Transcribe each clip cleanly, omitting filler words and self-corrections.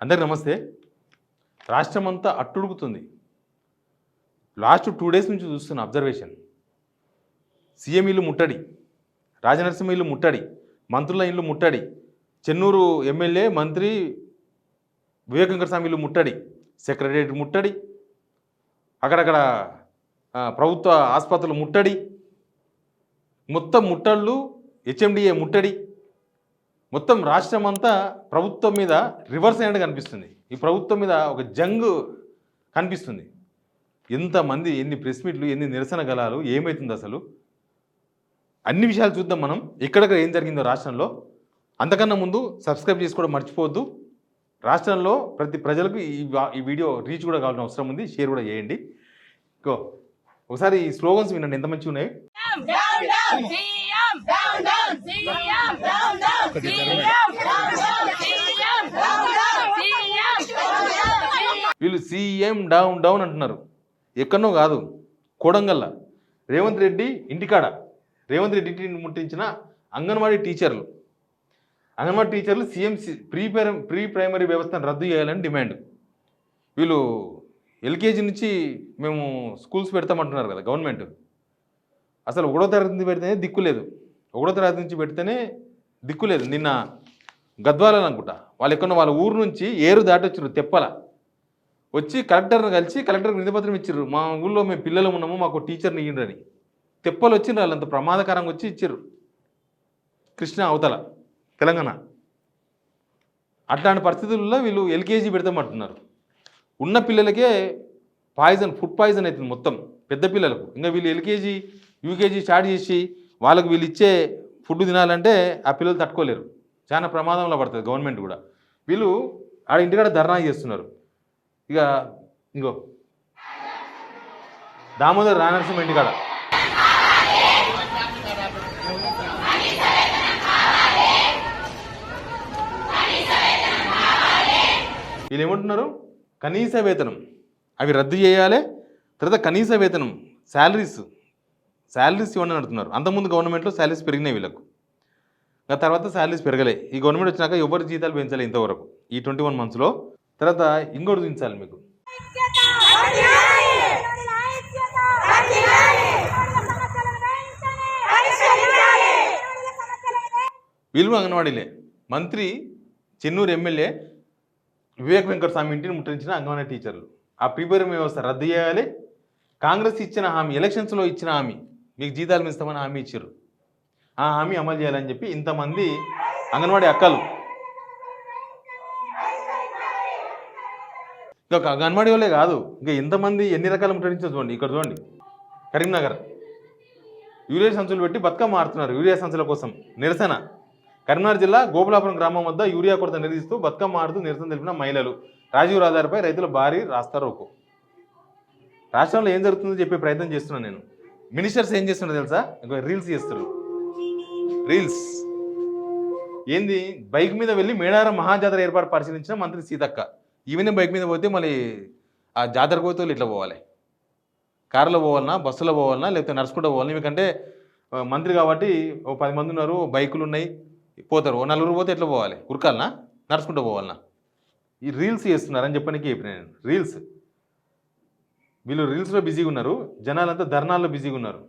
అందరికి నమస్తే. రాష్ట్రం అంతా అట్టుడుగుతుంది. లాస్ట్ 2 డేస్ నుంచి చూస్తున్న అబ్జర్వేషన్. సీఎం ఇల్లు ముట్టడి, రాజనరసింహ ఇల్లు ముట్టడి, మంత్రుల ఇల్లు ముట్టడి, చెన్నూరు ఎమ్మెల్యే మంత్రి వివేక్ వెంకటస్వామి ఇల్లు ముట్టడి, సెక్రటరియట్ ముట్టడి, అక్కడక్కడ ప్రభుత్వ ఆసుపత్రులు ముట్టడి, మొత్తం ముట్టళ్ళు, హెచ్ఎండిఏ ముట్టడి, మొత్తం రాష్ట్రం అంతా ప్రభుత్వం మీద రివర్స్ అయినట్టు కనిపిస్తుంది. ఈ ప్రభుత్వం మీద ఒక జంగ్ కనిపిస్తుంది. ఎంతమంది, ఎన్ని ప్రెస్ మీట్లు, ఎన్ని నిరసన గలాలు, ఏమవుతుంది అసలు అన్ని విషయాలు చూద్దాం మనం. ఎక్కడెక్కడ ఏం జరిగిందో రాష్ట్రంలో. అంతకన్నా ముందు సబ్స్క్రైబ్ చేసుకోవడం మర్చిపోవద్దు. రాష్ట్రంలో ప్రతి ప్రజలకు ఈ వీడియో రీచ్ కూడా కావాల్సిన అవసరం ఉంది. షేర్ కూడా చేయండి. ఒకసారి ఈ స్లోగన్స్ వినండి, ఎంత మంచిగా ఉన్నాయి. వీళ్ళు సీఎం డౌన్ డౌన్ అంటున్నారు. ఎక్కడనో కాదు, కోడంగల్ల రేవంత్ రెడ్డి ఇంటికాడ రేవంత్ రెడ్డి ఇంటిని ముట్టించిన అంగన్వాడీ టీచర్లు సీఎం ప్రీ ప్రైమరీ వ్యవస్థను రద్దు చేయాలని డిమాండ్. వీళ్ళు ఎల్కేజీ నుంచి మేము స్కూల్స్ పెడతామంటున్నారు కదా గవర్నమెంట్. అసలు 1వ తరగతి నుంచి పెడితేనే దిక్కులేదు, 1వ తరగతి నుంచి పెడితేనే దిక్కులేదు. నిన్న గద్వాలని అనుకుంటా, వాళ్ళు ఎక్కడో వాళ్ళ ఊరు నుంచి ఏరు దాటి వచ్చారు, తెప్పల వచ్చి కలెక్టర్ని కలిసి కలెక్టర్కి వినతిపత్రం ఇచ్చారు. మా ఊళ్ళో మేము పిల్లలు ఉన్నాము, మాకు టీచర్ని ఇయ్యండి. తెప్పలు వచ్చిండ్రు, వాళ్ళంత ప్రమాదకరంగా వచ్చి ఇచ్చారు. కృష్ణ అవతల తెలంగాణ. అట్లాంటి పరిస్థితుల్లో వీళ్ళు ఎల్కేజీ పెడతామంటున్నారు. ఉన్న పిల్లలకే ఫుడ్ పాయిజన్ అవుతుంది మొత్తం, పెద్ద పిల్లలకు. ఇంకా వీళ్ళు ఎల్కేజీ యూకేజీ స్టార్ట్ చేసి వాళ్ళకు వీళ్ళు ఇచ్చే ఫుడ్ తినాలంటే ఆ పిల్లలు తట్టుకోలేరు. చాలా ప్రమాదంలో పడుతుంది గవర్నమెంట్ కూడా. వీళ్ళు ఆడ ఇంటికాడ ధర్నా చేస్తున్నారు. ఇక ఇంకో దామోదర్ రాజనరసింహ ఇంటికాడ వీళ్ళు ఏమంటున్నారు, కనీస వేతనం అవి రద్దు చేయాలి, తర్వాత కనీస వేతనం శాలరీస్ ఇవ్వండి అని అంటున్నారు. అంతకుముందు గవర్నమెంట్లో శాలరీస్ పెరిగినాయి వీళ్ళకు, తర్వాత శాలరీస్ పెరగలే. ఈ గవర్నమెంట్ వచ్చినాక ఎవరి జీతాలు పెంచాలి ఇంతవరకు ఈ 21 monthsలో. తర్వాత ఇంకోటి చూపించాలి మీకు. వీళ్ళు అంగన్వాడీలే. మంత్రి చెన్నూరు ఎమ్మెల్యే వివేక్ వెంకటస్వామి ఇంటిని ముట్టించిన అంగన్వాడీ టీచర్లు. ఆ ప్రీపేర్ వ్యవస్థ రద్దు చేయాలి. కాంగ్రెస్ ఇచ్చిన హామీ, ఎలక్షన్స్లో ఇచ్చిన హామీ, మీకు జీతాలు ఇస్తామని హామీ ఇచ్చారు, ఆ హామీ అమలు చేయాలని చెప్పి ఇంతమంది అంగన్వాడీ అక్కలు. ఇంకా అంగన్వాడీ వాళ్ళే కాదు, ఇంకా ఎంతమంది ఎన్ని రకాల ముట్టడించో చూడండి. ఇక్కడ చూడండి, కరీంనగర్ యూరియా సంచులు పెట్టి బతుకమ్మ ఆడుతున్నారు. యూరియా సంచుల కోసం నిరసన. కరీంనగర్ జిల్లా గోపులాపురం గ్రామం వద్ద యూరియా కొరత నిరసిస్తూ బతుకమ్మ ఆడుతూ నిరసన తెలిపిన మహిళలు. రాజీవ్ రహదారిపై రైతులు భారీ రాస్తారోకో. రాష్ట్రంలో ఏం జరుగుతుందో చెప్పే ప్రయత్నం చేస్తున్నాను నేను. మినిస్టర్స్ ఏం చేస్తున్నారో తెలుసా, ఇంకా రీల్స్ చేస్తారు. రీల్స్ ఏంది, బైక్ మీద వెళ్ళి మేడారం మహాజాతర ఏర్పాటు పరిశీలించిన మంత్రి సీతక్క. ఈవెనింగ్ బైక్ మీద పోతే మళ్ళీ ఆ జాతరకు పోతే ఇట్లా పోవాలి, కారులో పోవాలన్నా, బస్సులో పోవాలన్నా, లేకపోతే నడుచుకుంటూ పోవాలి. ఎందుకంటే మంత్రి కాబట్టి ఓ 10 మంది ఉన్నారు, బైకులు ఉన్నాయి, పోతారు. ఓ 4 పోతే ఎట్లా పోవాలి, ఉరకాలనా, నడుచుకుంటూ పోవాలన్నా. ఈ రీల్స్ చేస్తున్నారని చెప్పడానికి చెప్పిన నేను. రీల్స్, వీళ్ళు రీల్స్లో బిజీగా ఉన్నారు, జనాలంతా ధర్నాల్లో బిజీగా ఉన్నారు.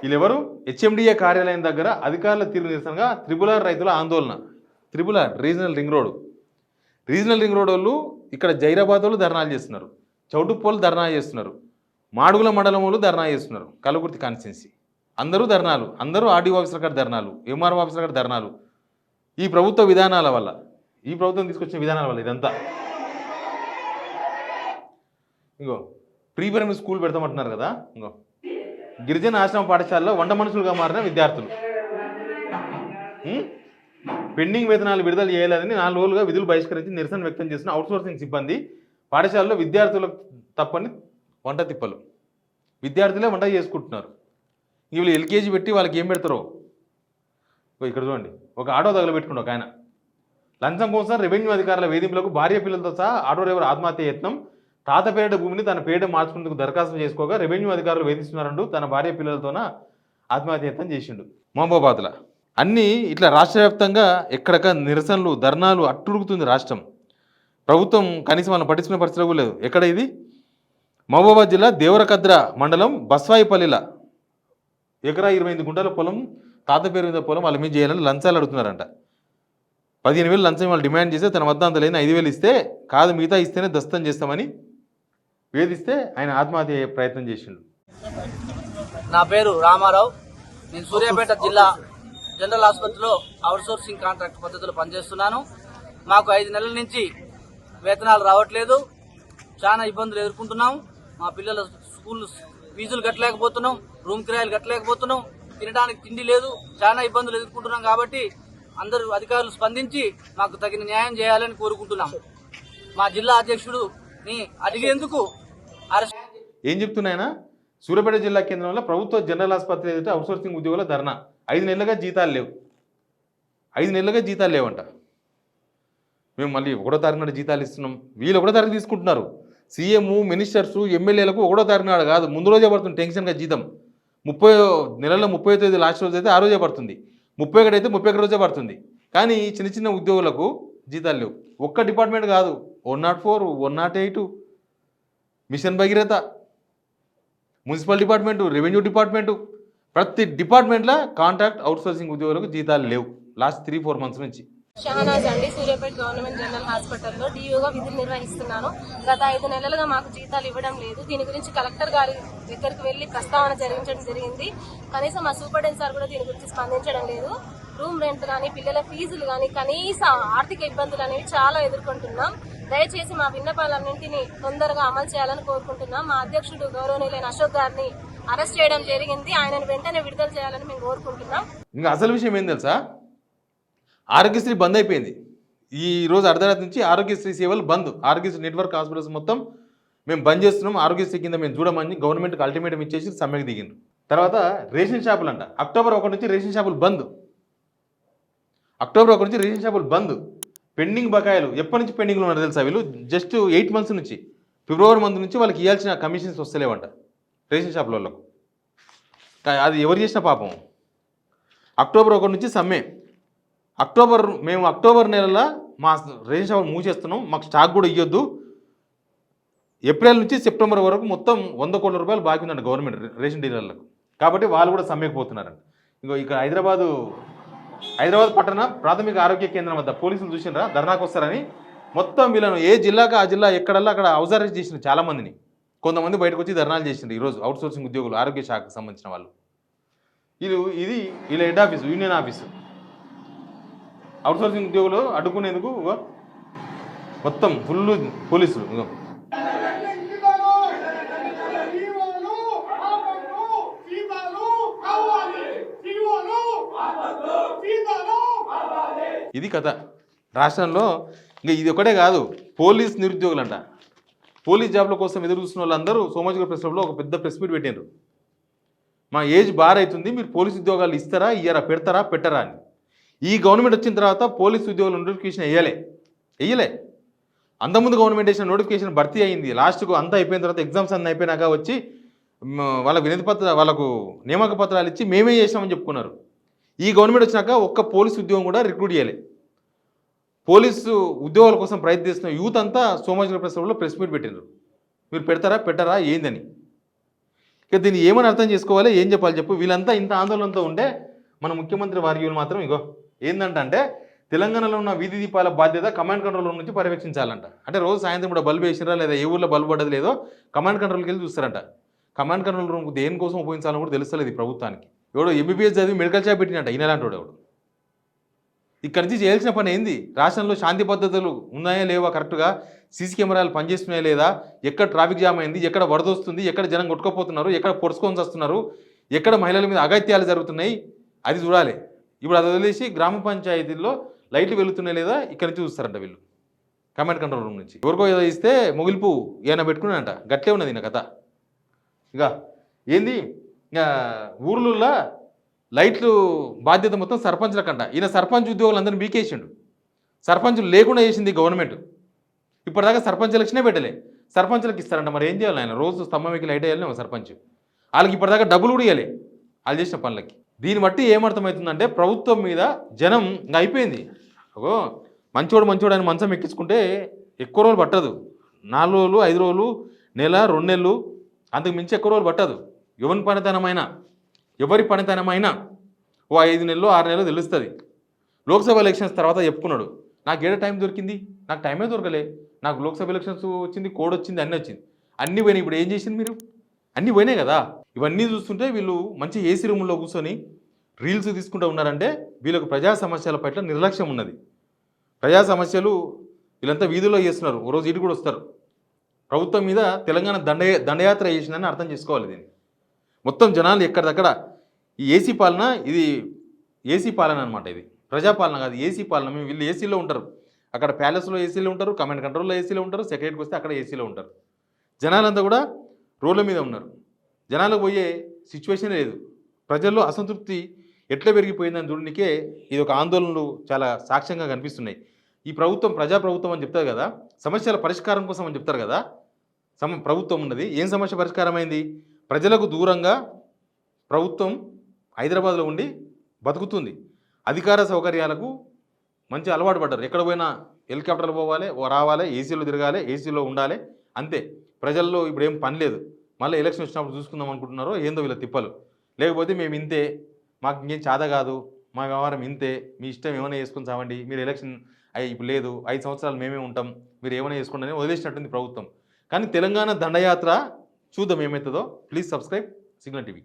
వీళ్ళెవరు, హెచ్ఎండిఏ కార్యాలయం దగ్గర అధికారుల తీరు నిరసనగా త్రిపులార్ రైతుల ఆందోళన. త్రిపులార్ రీజనల్ రింగ్ రోడ్ వాళ్ళు ఇక్కడ జైరాబాద్ వాళ్ళు ధర్నాలు చేస్తున్నారు, చౌటుప్పోలు ధర్నా చేస్తున్నారు, మాడుగుల మండలం వాళ్ళు ధర్నా చేస్తున్నారు, కలకుర్తి కాన్స్టిట్యున్సీ. అందరూ ధర్నాలు, అందరూ ఆర్డీఓ ఆఫీసర్ గారు ధర్నాలు, ఎంఆర్ఓ ఆఫీసర్ గారు ధర్నాలు. ఈ ప్రభుత్వ విధానాల వల్ల, ఈ ప్రభుత్వం తీసుకొచ్చిన విధానాల వల్ల ఇదంతా. ఇంకో ప్రీ ప్రైమరీ స్కూల్ పెడతామంటున్నారు కదా. ఇంకో గిరిజన ఆశ్రమ పాఠశాలలో వంట మనుషులుగా మారిన విద్యార్థులు. పెండింగ్ వేతనాలు విడుదల చేయాలని 4 రోజులుగా విధులు బహిష్కరించి నిరసన వ్యక్తం చేసిన అవుట్సోర్సింగ్ సిబ్బంది. పాఠశాలలో విద్యార్థులకు తప్పని వంట తిప్పలు. విద్యార్థులే వంట చేసుకుంటున్నారు. వీళ్ళు ఎల్కేజీ పెట్టి వాళ్ళకి ఏం పెడతారో. ఇక్కడ చూడండి, ఒక ఆటో తగలబెట్టుకుంటాం ఒక ఆయన. లంచం కోసం రెవెన్యూ అధికారుల వేధింపులకు భార్య పిల్లలతో సహా ఆటో డ్రైవర్ ఆత్మహత్య యత్నం. తాత పేరిట భూమిని తన పేరిట మార్చుకునేందుకు దరఖాస్తు చేసుకోగా రెవెన్యూ అధికారులు వేధిస్తున్నారంటూ తన భార్య పిల్లలతోన ఆత్మహత్యయత్నం చేసిండు మహబూబాబాద్లో. అన్నీ ఇట్లా రాష్ట్ర వ్యాప్తంగా ఎక్కడక నిరసనలు ధర్నాలు అట్టుడుగుతుంది రాష్ట్రం. ప్రభుత్వం కనీసం వాళ్ళని పట్టించుకునే పరిస్థితి కూడా లేదు. ఎక్కడ ఇది? మహబూబాబాద్ జిల్లా దేవరకద్ర మండలం బస్వాయిపల్లిల ఎకరా 28 గుంటల పొలం, తాత పేరు మీద పొలం వాళ్ళ మీద చేయాలని లంచాలు అడుగుతున్నారంట. 15,000 లంచం వాళ్ళు డిమాండ్ చేస్తే తన వద్ద అంత లేని 5,000 ఇస్తే కాదు మిగతా ఇస్తేనే దస్తం చేస్తామని వేధిస్తే ఆయన ఆత్మహత్య అయ్యే ప్రయత్నం చేసిండు. నా పేరు రామారావు. నేను సూర్యాపేట జిల్లా జనరల్ ఆసుపత్రిలో అవుట్సోర్సింగ్ కాంట్రాక్ట్ పద్ధతిలో పనిచేస్తున్నాను. మాకు 5 నెలల నుంచి వేతనాలు రావట్లేదు. చాలా ఇబ్బందులు ఎదుర్కొంటున్నాం. మా పిల్లల స్కూల్ ఫీజులు కట్టలేకపోతున్నాం, రూమ్ కిరాయిలు కట్టలేకపోతున్నాం, తినడానికి తిండి లేదు. చాలా ఇబ్బందులు ఎదుర్కొంటున్నాం. కాబట్టి అందరూ అధికారులు స్పందించి మాకు తగిన న్యాయం చేయాలని కోరుకుంటున్నాం. మా జిల్లా అధ్యక్షుడిని అడిగేందుకు ఏం చెప్తున్నాయన? సూర్యాపేట జిల్లా కేంద్రంలో ప్రభుత్వ జనరల్ ఆసుపత్రి ఎదుట అవుట్సోర్సింగ్ ఉద్యోగుల ధర్నా. 5 నెలలుగా జీతాలు లేవు. 5 నెలలుగా జీతాలు లేవంట. మేము మళ్ళీ 1వ తారీఖు నాడు జీతాలు ఇస్తున్నాం. వీళ్ళు 1వ తారీఖు తీసుకుంటున్నారు. సీఎం, మినిస్టర్స్, ఎమ్మెల్యేలకు 1వ తారీఖు నాడు కాదు, ముందు రోజే పడుతుంది టెన్షన్గా జీతం. 30 తేదీ లాస్ట్ రోజు అయితే ఆ రోజే పడుతుంది. 31 అయితే 31 రోజే పడుతుంది. కానీ చిన్న చిన్న ఉద్యోగులకు జీతాలు లేవు. ఒక్క డిపార్ట్మెంట్ కాదు, 104, 108, mission Bhagiratha, municipal department, revenue department, ప్రతి డిపార్ట్మెంట్లో కాంట్రాక్ట్ అవుట్సోర్సింగ్ ఉద్యోగులకు జీతాలు లేవు లాస్ట్ 3-4 మంత్స్ నుంచి. షహనాజ్ అండి, సూర్యాపేట గవర్నమెంట్ జనరల్ హాస్పిటల్లో డిఓగా విధులు నిర్వహిస్తున్నాను. గత 5 నెలలుగా మాకు జీతాలు ఇవ్వడం లేదు. దీని గురించి కలెక్టర్ గారి దగ్గరికి వెళ్లి ప్రస్తావన జరిగింది. కనీసం మా సూపరింటెండెంట్ సార్ కూడా దీని గురించి స్పందించడం లేదు. రూమ్ రెంట్ కానీ, పిల్లల ఫీజులు కానీ, కనీస ఆర్థిక ఇబ్బందులు అనేవి చాలా ఎదుర్కొంటున్నాం. దయచేసి మా విన్నపాలన్నింటినీ తొందరగా అమలు చేయాలని కోరుకుంటున్నాం. మా అధ్యక్షుడు గౌరవనీయులైన అశోక్ గారిని అరెస్ట్ చేయడం జరిగింది. ఆయనను వెంటనే విడుదల చేయాలని మేము కోరుకుంటున్నాం. ఇంకా అసలు విషయం ఏం తెలుసా? ఆరోగ్యశ్రీ బంద్ అయిపోయింది. ఈ రోజు అర్ధరాత్రి నుంచి ఆరోగ్యశ్రీ సేవలు బంద్. ఆరోగ్యశ్రీ నెట్వర్క్ హాస్పిటల్స్ మొత్తం మేము బంద్ చేస్తున్నాం, ఆరోగ్యశ్రీ కింద మేము చూడమని గవర్నమెంట్కి అల్టిమేటం ఇచ్చేసి సమ్మెకు దిగిండ్రు. తర్వాత రేషన్ షాపులు అంట. అక్టోబర్ 1 నుంచి రేషన్ షాపులు బంద్. అక్టోబర్ 1 నుంచి రేషన్ షాపులు బంద్. పెండింగ్ బకాయిలు ఎప్పటి నుంచి పెండింగ్లో ఉన్నారు తెలుసా? వీళ్ళు జస్ట్ 8 మంత్స్ నుంచి, ఫిబ్రవరి మంత్ నుంచి వాళ్ళకి ఇవ్వాల్సిన కమిషన్స్ వస్తలేవంట రేషన్ షాపుల వాళ్ళకు. అది ఎవరు చేసిన పాపం. అక్టోబర్ 1 నుంచి సమ్మె. మేము అక్టోబర్ నెలలో మా రేషన్ షాపులు మూసేస్తున్నాం, మాకు స్టాక్ కూడా ఇవ్వద్దు. ఏప్రిల్ నుంచి సెప్టెంబర్ వరకు మొత్తం 100 కోట్ల రూపాయలు బాకీ ఉందంట గవర్నమెంట్ రేషన్ డీలర్లకు. కాబట్టి వాళ్ళు కూడా సమ్మెకు పోతున్నారంట. ఇంకో ఇక్కడ హైదరాబాద్ పట్టణ ప్రాథమిక ఆరోగ్య కేంద్రం వద్ద పోలీసులు చూసినారా ధర్నాకు వస్తారని. మొత్తం వీళ్ళను ఏ జిల్లాకు ఆ జిల్లా ఎక్కడల్లా అక్కడ హౌస్ అరెస్ట్ చేసిన చాలామందిని. కొంతమంది బయటకు వచ్చి ధర్నాలు చేసిండ్రు ఈరోజు అవుట్సోర్సింగ్ ఉద్యోగులు, ఆరోగ్య శాఖకు సంబంధించిన వాళ్ళు. ఇది వీళ్ళ head office, union office. Outsourcing ఉద్యోగులు అడ్డుకునేందుకు మొత్తం ఫుల్ పోలీసులు. ఇది కథ రాష్ట్రంలో. ఇంకా ఇది ఒకటే కాదు, పోలీస్ నిరుద్యోగులు అంట. పోలీస్ జాబ్ల కోసం ఎదురు చూస్తున్న వాళ్ళందరూ సోమాజిగూడ ప్రెస్ క్లబ్లో ఒక పెద్ద ప్రెస్ మీట్ పెట్టినారు. మా ఏజ్ బార్ అవుతుంది, మీరు పోలీస్ ఉద్యోగాలు ఇస్తారా, ఇయ్యరా, పెడతారా, పెట్టరా అని. ఈ గవర్నమెంట్ వచ్చిన తర్వాత పోలీసు ఉద్యోగుల నోటిఫికేషన్ వేయలే. అంతకుముందు గవర్నమెంట్ వేసిన నోటిఫికేషన్ భర్తీ అయింది. లాస్ట్కు అంతా అయిపోయిన తర్వాత ఎగ్జామ్స్ అన్నీ అయిపోయినాక వచ్చి వాళ్ళకు వాళ్ళకు నియామక పత్రాలు ఇచ్చి మేమే చేసామని చెప్పుకున్నారు. ఈ గవర్నమెంట్ వచ్చినాక ఒక్క పోలీసు ఉద్యోగం కూడా రిక్రూట్ చేయలే. పోలీసు ఉద్యోగాల కోసం ప్రయత్నిస్తున్న యూత్ అంతా సోమాజిగూడ ప్రెస్ క్లబ్లో ప్రెస్ మీట్ పెట్టినారు. మీరు పెడతారా, పెట్టరా, ఏందని. ఇక దీన్ని ఏమని అర్థం చేసుకోవాలి, ఏం చెప్పాలి చెప్పు. వీళ్ళంతా ఇంత ఆందోళనతో ఉంటే మన ముఖ్యమంత్రి వర్యులు మాత్రం ఏంటంటే తెలంగాణలో ఉన్న వీధి దీపాల బాధ్యత కమాండ్ కంట్రోల్ రూమ్ నుంచి పర్యవేక్షించాలంట. అంటే రోజు సాయంత్రం కూడా బల్బు వేసినా లేదా ఏ ఊళ్ళో బల్బు పడ్డది లేదో కమాండ్ కంట్రోల్కి వెళ్ళి చూస్తారంట. కమాండ్ కంట్రోల్ రూమ్కి దేనికోసం ఉపయోగించాలని కూడా తెలుస్తలేదు ఈ ప్రభుత్వానికి. ఎవడో ఎంబీబీఎస్ చదివి మెడికల్ షాప్ పెట్టినట్ట ఈయనలాంటి వాడు. ఇక్కడి నుంచి చేయాల్సిన పని ఏంది? రాష్ట్రంలో శాంతి పద్ధతులు ఉన్నాయా లేవా, కరెక్ట్గా సీసీ కెమెరాలు పనిచేస్తున్నాయా లేదా, ఎక్కడ ట్రాఫిక్ జామ్ అయింది, ఎక్కడ వరద వస్తుంది, ఎక్కడ జనం కొట్టుకోపోతున్నారు, ఎక్కడ పొడుచుకొని వస్తున్నారు, ఎక్కడ మహిళల మీద అఘాయిత్యాలు జరుగుతున్నాయి, అది చూడాలి. ఇప్పుడు అది వదిలేసి గ్రామ పంచాయతీల్లో లైట్లు వెళుతున్నాయి లేదా ఇక్కడి నుంచి చూస్తారంట వీళ్ళు కమాండ్ కంట్రోల్ రూమ్ నుంచి. ఎవరికో ఏదో ఇస్తే ముగిలిపు ఏమైనా పెట్టుకున్నానంట. గట్లే ఉన్నది నా కథ. ఇక ఏంది, ఇంకా ఊర్లలో లైట్లు బాధ్యత మొత్తం సర్పంచ్లకంట. ఈయన సర్పంచ్ ఉద్యోగులందరినీ బీకేసిండు. సర్పంచులు లేకుండా చేసింది గవర్నమెంట్. ఇప్పటిదాకా సర్పంచ్ ఎలక్షనే పెట్టలే. సర్పంచ్లకు ఇస్తారంట. మరి ఏం చేయాలి ఆయన? రోజు స్తంభం ఎక్కి లైట్ వేయాలి సర్పంచ్. వాళ్ళకి ఇప్పటిదాకా డబ్బులు కూడా ఇవ్వాలి వాళ్ళు చేసిన పనులకి. దీన్ని బట్టి ఏమర్థమవుతుందంటే ప్రభుత్వం మీద జనం ఇంకా అయిపోయింది. ఓ మంచోడు అని మంచం ఎక్కించుకుంటే ఎక్కువ రోజులు పట్టదు. 4 రోజులు 5 రోజులు నెల 2 నెలలు అంతకు మించి ఎక్కువ రోజులు పట్టదు. ఎవరి పనితనమైనా ఓ 5 నెలలు 6 నెలలు తెలుస్తుంది. లోక్సభ ఎలక్షన్స్ తర్వాత చెప్పుకున్నాడు, నాకు ఏడ టైం దొరికింది, నాకు టైమే దొరకలే, నాకు లోక్సభ ఎలక్షన్స్ వచ్చింది, కోడ్ వచ్చింది, అన్నీ వచ్చింది, అన్నీ పోయినాయి. ఇప్పుడు ఏం చేసింది మీరు? అన్నీ పోయినాయి కదా. ఇవన్నీ చూస్తుంటే వీళ్ళు మంచి ఏసీ రూమ్లో కూర్చొని రీల్స్ తీసుకుంటూ ఉన్నారంటే వీళ్ళకు ప్రజా సమస్యల పట్ల నిర్లక్ష్యం ఉన్నది. ప్రజా సమస్యలు వీళ్ళంతా వీధుల్లో చేస్తున్నారు. ఓ రోజు ఇటు కూడా వస్తారు. ప్రభుత్వం మీద తెలంగాణ దండయాత్ర చేసిందని అర్థం చేసుకోవాలి. దీన్ని మొత్తం జనాలు ఎక్కడిదక్కడ ఈ ఏసీ పాలన, ఇది ఏసీ పాలన అనమాట. ఇది ప్రజాపాలన కాదు, ఏసీ పాలన. మేము వీళ్ళు ఏసీలో ఉంటారు, అక్కడ ప్యాలెస్లో ఏసీలో ఉంటారు, కమాండ్ కంట్రోల్లో ఏసీలో ఉంటారు, సెక్రటరీకి వస్తే అక్కడ ఏసీలో ఉంటారు. జనాలంతా కూడా రోడ్ల మీద ఉన్నారు. జనాలకు పోయే సిచ్యువేషన్ లేదు. ప్రజల్లో అసంతృప్తి ఎట్లా పెరిగిపోయిందని చూడడానికే ఇది ఒక ఆందోళనలు చాలా సాక్ష్యంగా కనిపిస్తున్నాయి. ఈ ప్రభుత్వం ప్రజాప్రభుత్వం అని చెప్తారు కదా, సమస్యల పరిష్కారం కోసం అని చెప్తారు కదా. ప్రభుత్వం ఉన్నది ఏం సమస్య పరిష్కారం అయింది? ప్రజలకు దూరంగా ప్రభుత్వం హైదరాబాద్లో ఉండి బతుకుతుంది. అధికార సౌకర్యాలకు మంచి అలవాటు పడ్డారు. ఎక్కడ పోయినా హెలికాప్టర్లు పోవాలి, రావాలి, ఏసీలో తిరగాలి, ఏసీలో ఉండాలి, అంతే. ప్రజల్లో ఇప్పుడు ఏం పని లేదు. మళ్ళీ ఎలక్షన్ వచ్చినప్పుడు చూసుకుందాం అనుకుంటున్నారో ఏందో వీళ్ళ తిప్పలు. లేకపోతే మేము ఇంతే, మాకు ఇంకేం చాద కాదు, మా వ్యవహారం ఇంతే, మీ ఇష్టం ఏమైనా చేసుకుని చావండి, మీరు ఎలక్షన్ ఇప్పుడు లేదు, 5 సంవత్సరాలు మేమే ఉంటాం, మీరు ఏమైనా చేసుకోండి అని వదిలేసినట్టుంది ప్రభుత్వం. కానీ తెలంగాణ దండయాత్ర చూద్దాం ఏమవుతుందో. Please subscribe signal TV.